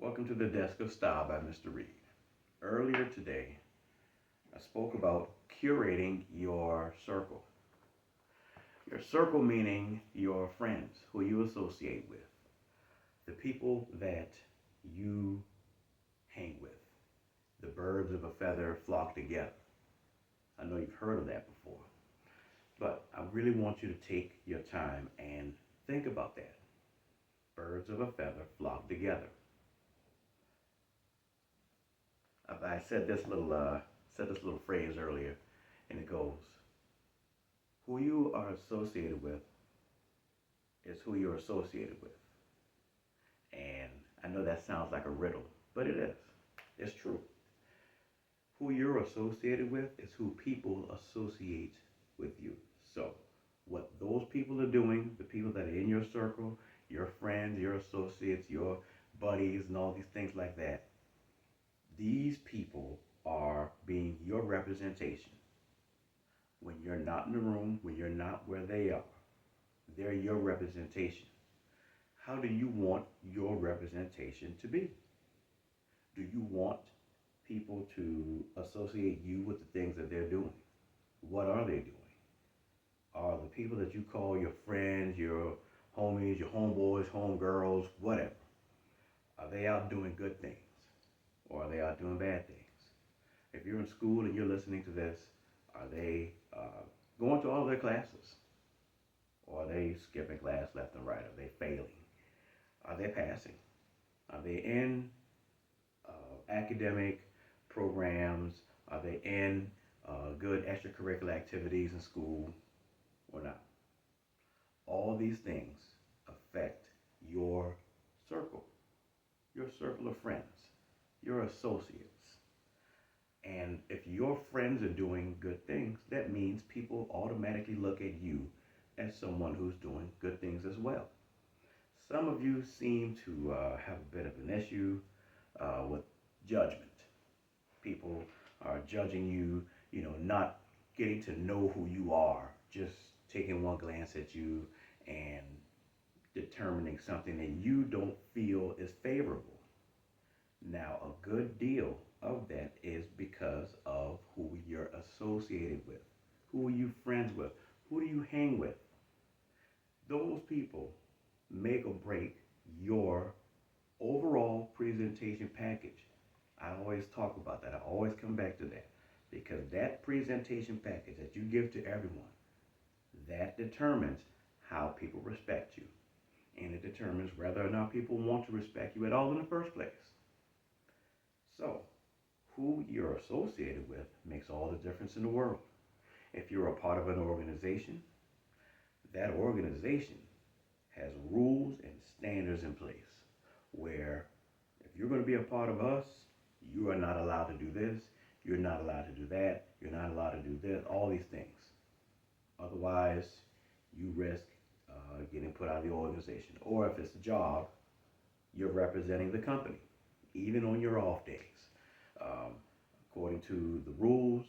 Welcome to the Desk of Style by Mr. Reed. Earlier today, I spoke about curating your circle. Your circle meaning your friends, who you associate with, the people that you hang with. The birds of a feather flock together. I know you've heard of that before, but I really want you to take your time and think about that. Birds of a feather flock together. I said this little phrase earlier, and it goes, "Who you are associated with is who you're associated with." And I know that sounds like a riddle, but it is. It's true. Who you're associated with is who people associate with you. So, what those people are doing, the people that are in your circle, your friends, your associates, your buddies, and all these things like that, these people are being your representation. When you're not in the room, when you're not where they are, they're your representation. How do you want your representation to be? Do you want people to associate you with the things that they're doing? What are they doing? Are the people that you call your friends, your homies, your homeboys, homegirls, whatever, are they out doing good things? Or are they out doing bad things? If you're in school and you're listening to this, are they going to all of their classes? Or are they skipping class left and right? Are they failing? Are they passing? Are they in academic programs? Are they in good extracurricular activities in school or not? All these things affect your circle, your circle of friends, your associates. And if your friends are doing good things, that means people automatically look at you as someone who's doing good things as well. Some of you seem to have a bit of an issue with judgment. People are judging you, not getting to know who you are, just taking one glance at you and determining something that you don't feel is favorable. Now, a good deal of that is because of who you're associated with. Who are you friends with? Who do you hang with? Those people make or break your overall presentation package. I always talk about that. I always come back to that because that presentation package that you give to everyone, that determines how people respect you. And it determines whether or not people want to respect you at all in the first place. So, who you're associated with makes all the difference in the world. If you're a part of an organization, that organization has rules and standards in place where if you're going to be a part of us, you are not allowed to do this, you're not allowed to do that, you're not allowed to do this, all these things. Otherwise, you risk getting put out of the organization. Or if it's a job, you're representing the company, even on your off days. Um, According to the rules,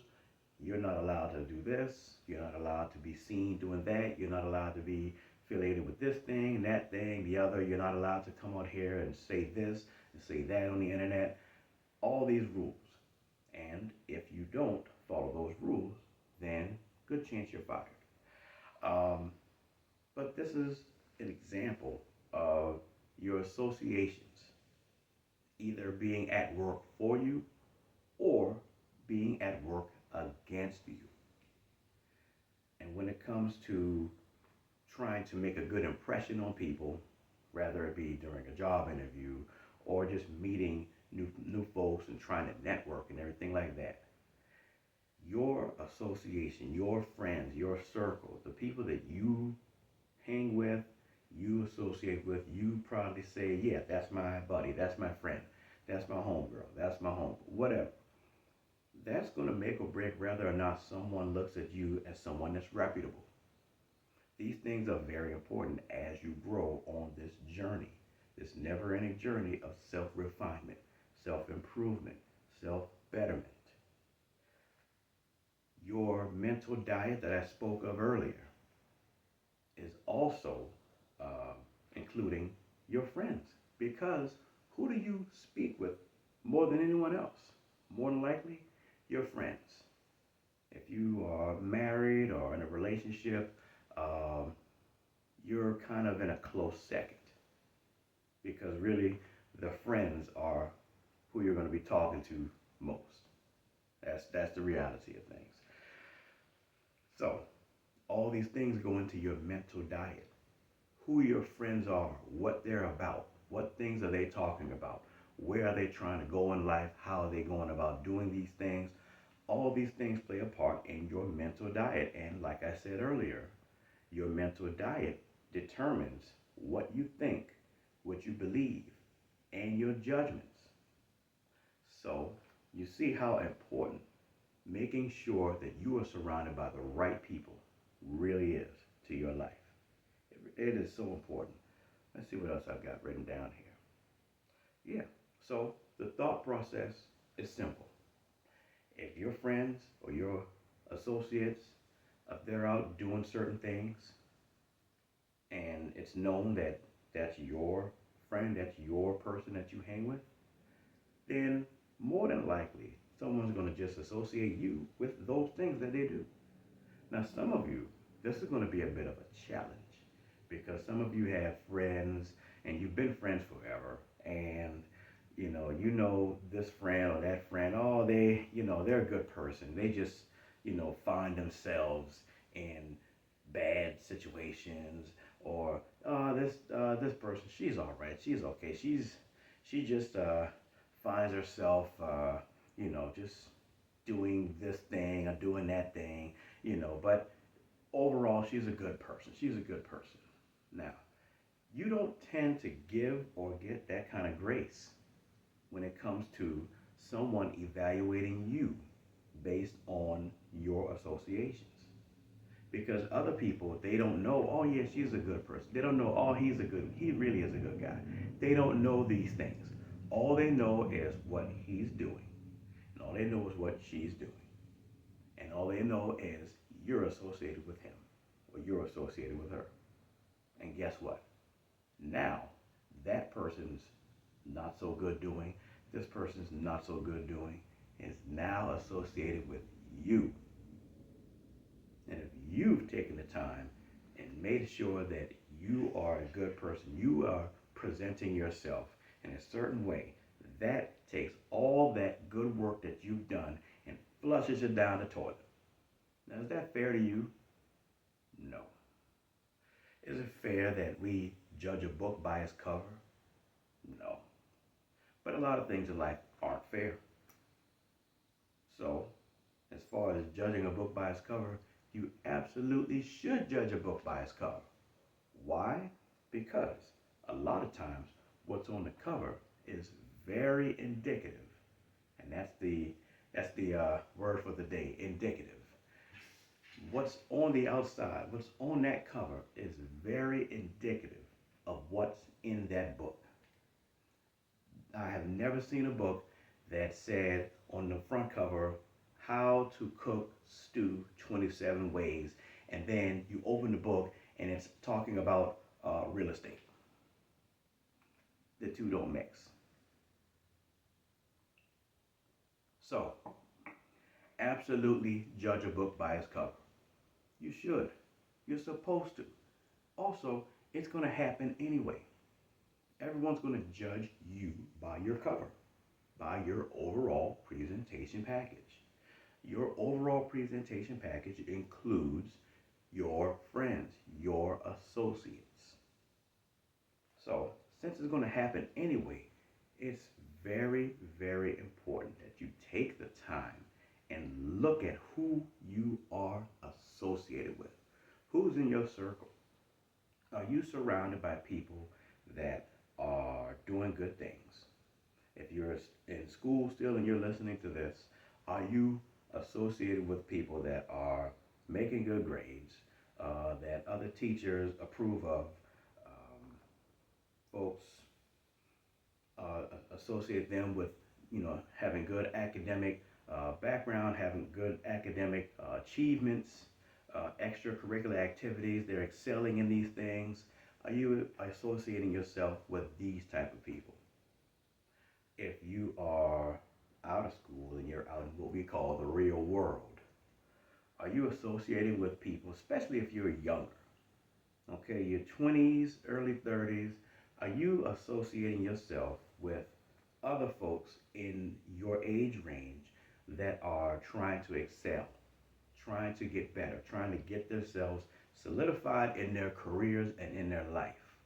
you're not allowed to do this, you're not allowed to be seen doing that, you're not allowed to be affiliated with this thing, that thing, the other, you're not allowed to come out here and say this and say that on the internet. All these rules. And if you don't follow those rules, then good chance you're fired. Um, but this is an example of your associations either being at work for you or being at work against you. And when it comes to trying to make a good impression on people, whether it be during a job interview or just meeting new folks and trying to network and everything like that, your association, your friends, your circle, the people that you hang with, you associate with, you probably say, yeah, that's my buddy, that's my friend, that's my homegirl, that's my home, whatever. That's going to make or break whether or not someone looks at you as someone that's reputable. These things are very important as you grow on this journey, this never ending journey of self refinement, self improvement, self betterment. Your mental diet that I spoke of earlier is also uh, including your friends because Who do you speak with more than anyone else? More than likely, your friends. If you are married or in a relationship, um, you're kind of in a close second because really the friends are who you're going to be talking to most. That's the reality of things. So all these things go into your mental diet. Who your friends are, what they're about, what things are they talking about, where are they trying to go in life, how are they going about doing these things. All these things play a part in your mental diet. And like I said earlier, your mental diet determines what you think, what you believe, and your judgments. So you see how important making sure that you are surrounded by the right people really is to your life. It is so important. Let's see what else I've got written down here. Yeah, so the thought process is simple. If your friends or your associates, if they're out doing certain things and it's known that that's your friend, that's your person that you hang with, then more than likely someone's going to just associate you with those things that they do. Now, some of you, this is going to be a bit of a challenge because some of you have friends and you've been friends forever, and you know this friend or that friend. Oh, they're a good person. They just find themselves in bad situations, or this person, she's all right. She's okay. She just finds herself just doing this thing or doing that thing, but overall, she's a good person. She's a good person. Now, you don't tend to give or get that kind of grace when it comes to someone evaluating you based on your associations. Because other people, they don't know, oh yeah, she's a good person. They don't know, oh, he really is a good guy. They don't know these things. All they know is what he's doing. And all they know is what she's doing. And all they know is you're associated with him or you're associated with her. And guess what? Now, that person's not so good doing, this person's not so good doing, is now associated with you. And if you've taken the time and made sure that you are a good person, you are presenting yourself in a certain way, that takes all that good work that you've done and flushes it down the toilet. Now, is that fair to you? No. Is it fair that we judge a book by its cover? No. But a lot of things in life aren't fair. So, as far as judging a book by its cover, you absolutely should judge a book by its cover. Why? Because a lot of times what's on the cover is very indicative. And that's the word for the day, indicative. What's on the outside, what's on that cover is very indicative of what's in that book. I have never seen a book that said on the front cover, how to cook stew 27 ways, and then you open the book and it's talking about real estate. The two don't mix. So, absolutely judge a book by its cover. You should. You're supposed to. Also, it's going to happen anyway. Everyone's going to judge you by your cover, by your overall presentation package. Your overall presentation package includes your friends, your associates. So, since it's going to happen anyway, it's very, very important that you take the time and look at who you are associated with. Who's in your circle? Are you surrounded by people that are doing good things? If you're in school still and you're listening to this, are you associated with people that are making good grades, that other teachers approve of, folks associate them with, having good academic background, having good academic achievements, extracurricular activities. They're excelling in these things. Are you associating yourself with these type of people? if you are out of school and you're out in what we call the real world, are you associating with people, especially if you're younger? Okay, your 20s, early 30s, are you associating yourself with other folks in your age range that are trying to excel, trying to get better, trying to get themselves solidified in their careers and in their life,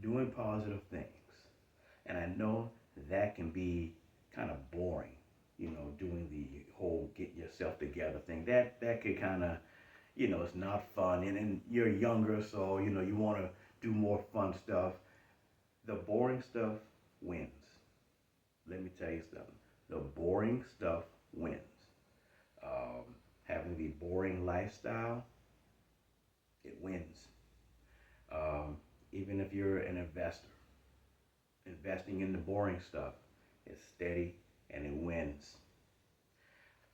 doing positive things? And I know that can be kind of boring, doing the whole get yourself together thing. That could kind of, it's not fun. And you're younger, so you want to do more fun stuff. The boring stuff wins. Let me tell you something. The boring stuff wins. Um, Having the boring lifestyle, it wins. Um, Even if you're an investor, investing in the boring stuff is steady and it wins.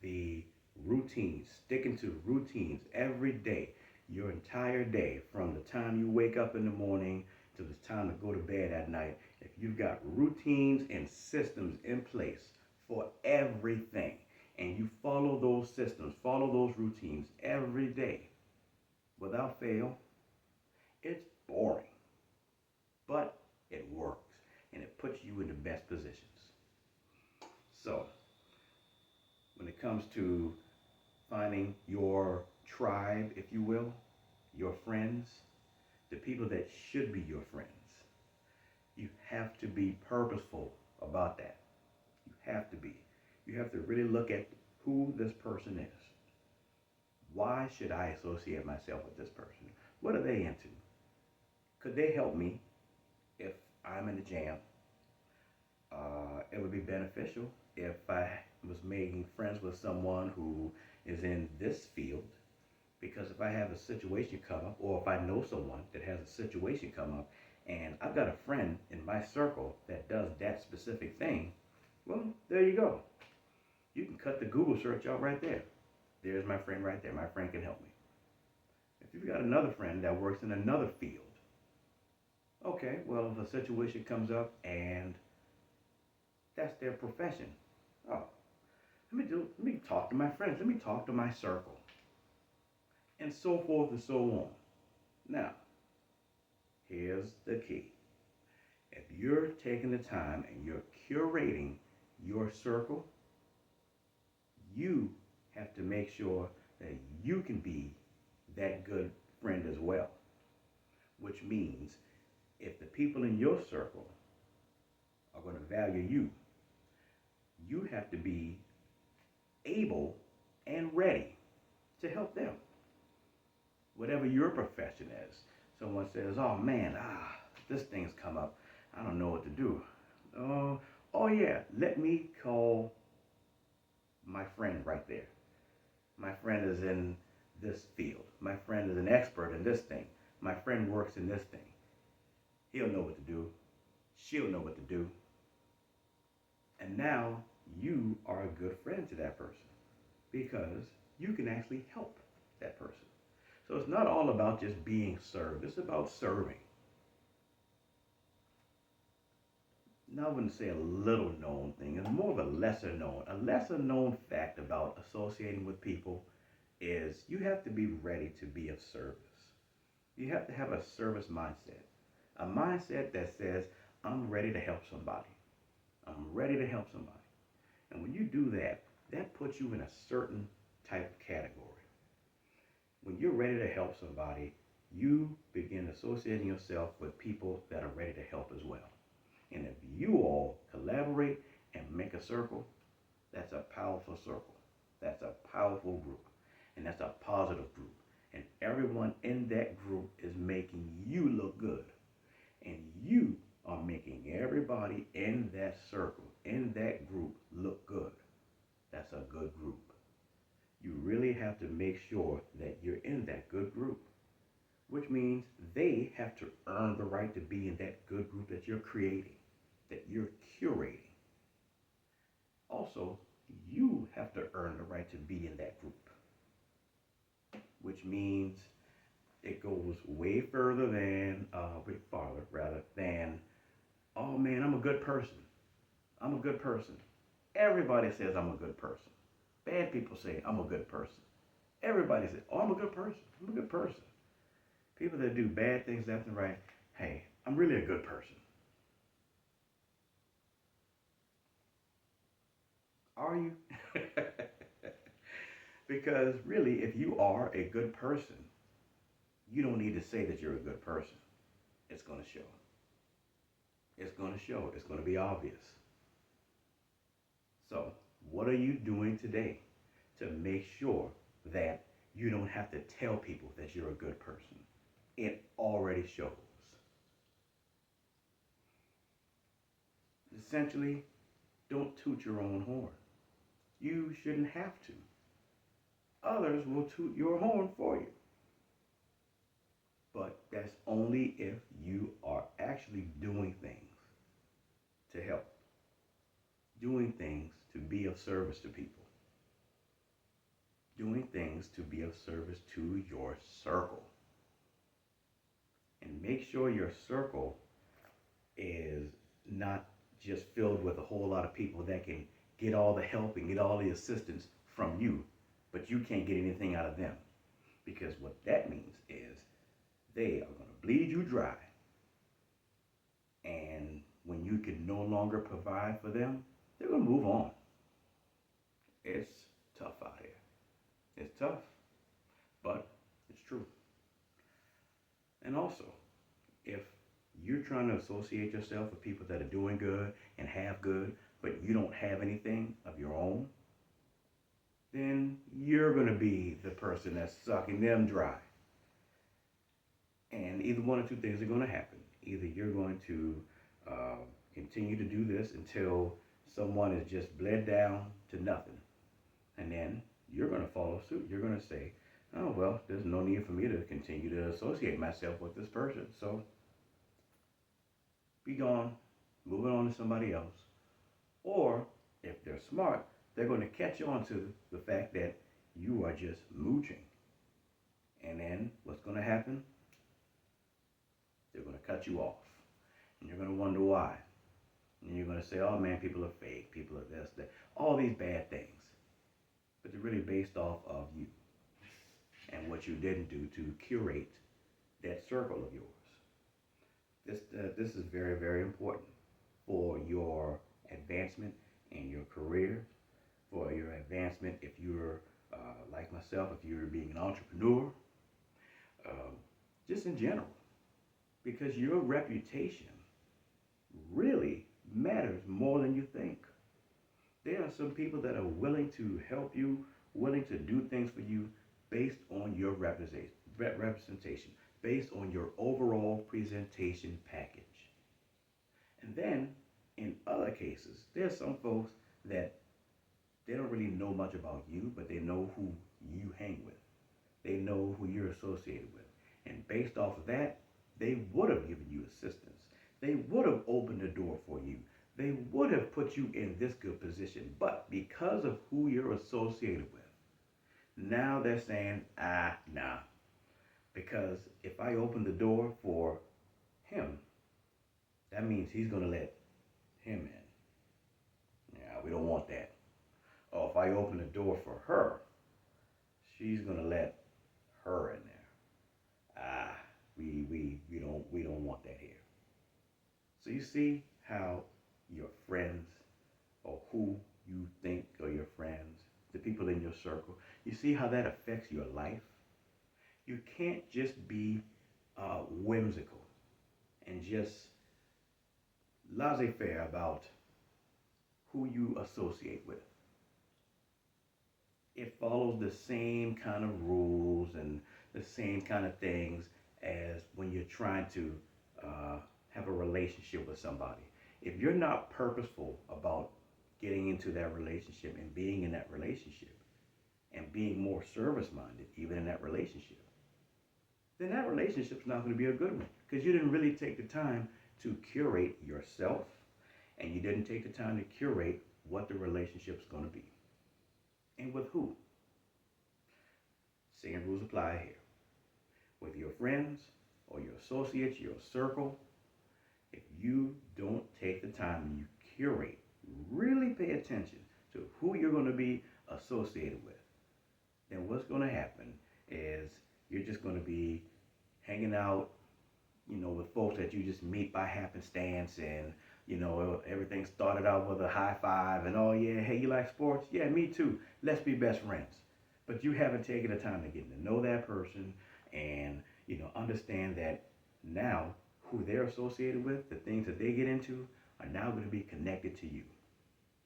The routines, sticking to routines every day, your entire day, from the time you wake up in the morning to the time to go to bed at night, if you've got routines and systems in place for everything, and you follow those systems, follow those routines every day without fail, it's boring, but it works and it puts you in the best positions. So, when it comes to finding your tribe, if you will, your friends, the people that should be your friends, you have to be purposeful about that. You have to be. You have to really look at who this person is. Why should I associate myself with this person? What are they into? Could they help me if I'm in the jam? It would be beneficial if I was making friends with someone who is in this field, because if I have a situation come up, or if I know someone that has a situation come up, and I've got a friend in my circle that does that specific thing, well, there you go. You can cut the Google search out right there. There's my friend right there. My friend can help me. If you've got another friend that works in another field, okay, well, if a situation comes up and that's their profession, oh, let me talk to my friends. Let me talk to my circle, and so forth and so on. Now, here's the key. If you're taking the time and you're curating your circle, you have to make sure that you can be that good friend as well. Which means if the people in your circle are going to value you, you have to be able and ready to help them. Whatever your profession is. Someone says, oh man, this thing's come up. I don't know what to do. Oh yeah, let me call my friend right there. My friend is in this field. My friend is an expert in this thing. My friend works in this thing. He'll know what to do. She'll know what to do. And now you are a good friend to that person because you can actually help that person. So it's not all about just being served. It's about serving. Now I wouldn't say a little known thing. It's more of a lesser known. A lesser known fact about associating with people is you have to be ready to be of service. You have to have a service mindset. A mindset that says, I'm ready to help somebody. I'm ready to help somebody. And when you do that, that puts you in a certain type of category. When you're ready to help somebody, you begin associating yourself with people that are ready to help as well. And if you all collaborate and make a circle, that's a powerful circle. That's a powerful group. And that's a positive group. And everyone in that group is making you look good. And you are making everybody in that circle, in that group, look good. That's a good group. You really have to make sure that you're in that good group, which means they have to earn the right to be in that good group that you're creating, that you're curating. Also, you have to earn the right to be in that group, which means it goes way further than, way farther rather than, oh man, I'm a good person. I'm a good person. Everybody says I'm a good person. Bad people say I'm a good person. Everybody says, oh, I'm a good person. I'm a good person. People that do bad things left and right, hey, I'm really a good person. Are you? Because really, if you are a good person, you don't need to say that you're a good person. It's going to show. It's going to show. It's going to be obvious. So, what are you doing today to make sure that you don't have to tell people that you're a good person? It already shows. Essentially, don't toot your own horn. You shouldn't have to. Others will toot your horn for you. But that's only if you are actually doing things to help, doing things to be of service to people, doing things to be of service to your circle. And make sure your circle is not just filled with a whole lot of people that can get all the help and get all the assistance from you, but you can't get anything out of them. Because what that means is they are going to bleed you dry. And when you can no longer provide for them, they're going to move on. It's tough out here. It's tough, but it's true. And also, if you're trying to associate yourself with people that are doing good and have good, but you don't have anything of your own, then you're going to be the person that's sucking them dry. And either one or two things are going to happen. Either you're going to uh, continue to do this until someone is just bled down to nothing. And then you're going to follow suit. You're going to say, oh, well, there's no need for me to continue to associate myself with this person. So be gone, moving on to somebody else. Or if they're smart, they're going to catch on to the fact that you are just mooching. And then what's going to happen? They're going to cut you off. And you're going to wonder why. And you're going to say, oh man, people are fake, people are this, that, all these bad things. But they're really based off of you and what you didn't do to curate that circle of yours. This is very, very important for your advancement in your career, for your advancement if you're like myself, if you're being an entrepreneur, um, just in general, because your reputation really matters more than you think. There are some people that are willing to help you, willing to do things for you based on your representation, based on your overall presentation package. And then in other cases, there's some folks that they don't really know much about you, but they know who you hang with. They know who you're associated with. And based off of that, they would have given you assistance. They would have opened the door for you. They would have put you in this good position. But because of who you're associated with, now they're saying, nah. Because if I open the door for him, that means he's going to let him in. Yeah, we don't want that. Or if I open the door for her, she's going to let her in there. We don't want that here. So you see how your friends, or who you think are your friends, the people in your circle, you see how that affects your life? You can't just be whimsical and just laissez-faire about who you associate with. It follows the same kind of rules and the same kind of things as when you're trying to have a relationship with somebody. If you're not purposeful about getting into that relationship and being in that relationship and being more service minded, even in that relationship, then that relationship's not going to be a good one because you didn't really take the time to curate yourself and you didn't take the time to curate what the relationship's going to be. And with who? Same rules apply here. With your friends or your associates, your circle, if you don't take the time and you curate really pay attention to who you're going to be associated with, then what's going to happen is you're just going to be hanging out, with folks that you just meet by happenstance, and everything started out with a high five and, oh yeah, hey, you like sports? Yeah, me too. Let's be best friends. But you haven't taken the time to get to know that person and understand that now who they're associated with, the things that they get into, are now going to be connected to you,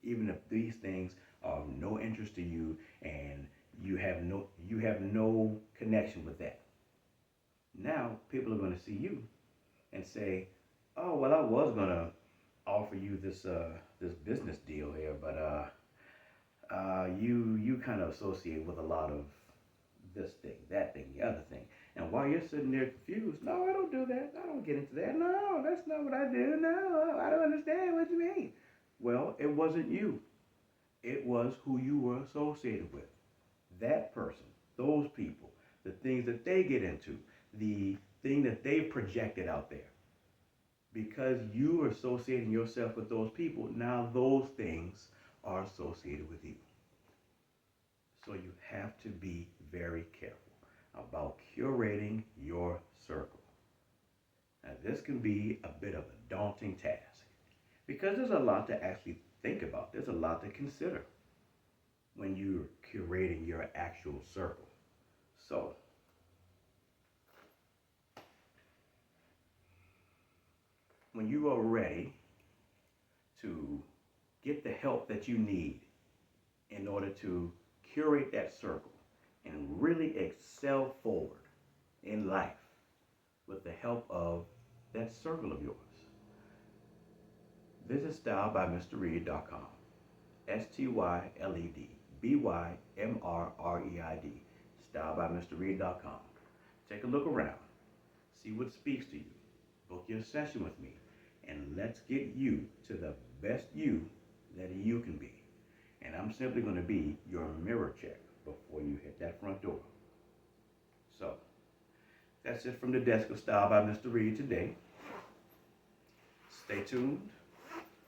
even if these things are of no interest to you and you have no connection with that. Now people are going to see you and say, "Oh, well, I was gonna offer you this business deal here, but you kind of associate with a lot of this thing, that thing, the other thing." And while you're sitting there confused, no, I don't do that. I don't get into that. No, that's not what I do. No, I don't understand what you mean. Well, it wasn't you. It was who you were associated with. That person, those people, the things that they get into, the thing that they projected out there. Because you are associating yourself with those people, now those things are associated with you. So you have to be very careful about curating your circle. Now, this can be a bit of a daunting task because there's a lot to actually think about. There's a lot to consider when you're curating your actual circle. So, when you are ready to get the help that you need in order to curate that circle and really excel forward in life with the help of that circle of yours, visit stylebymrreid.com. STYLED stylebymrreid.com. Take a look around, see what speaks to you, book your session with me, and let's get you to the best you that you can be. And I'm simply going to be your mirror check before you hit that front door. So, that's it from the desk of Style by Mr. Reed today. Stay tuned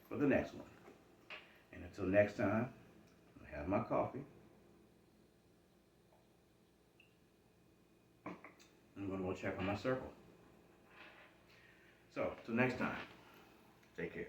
for the next one. And until next time, I have my coffee. I'm going to go check on my circle. So, till next time, take care.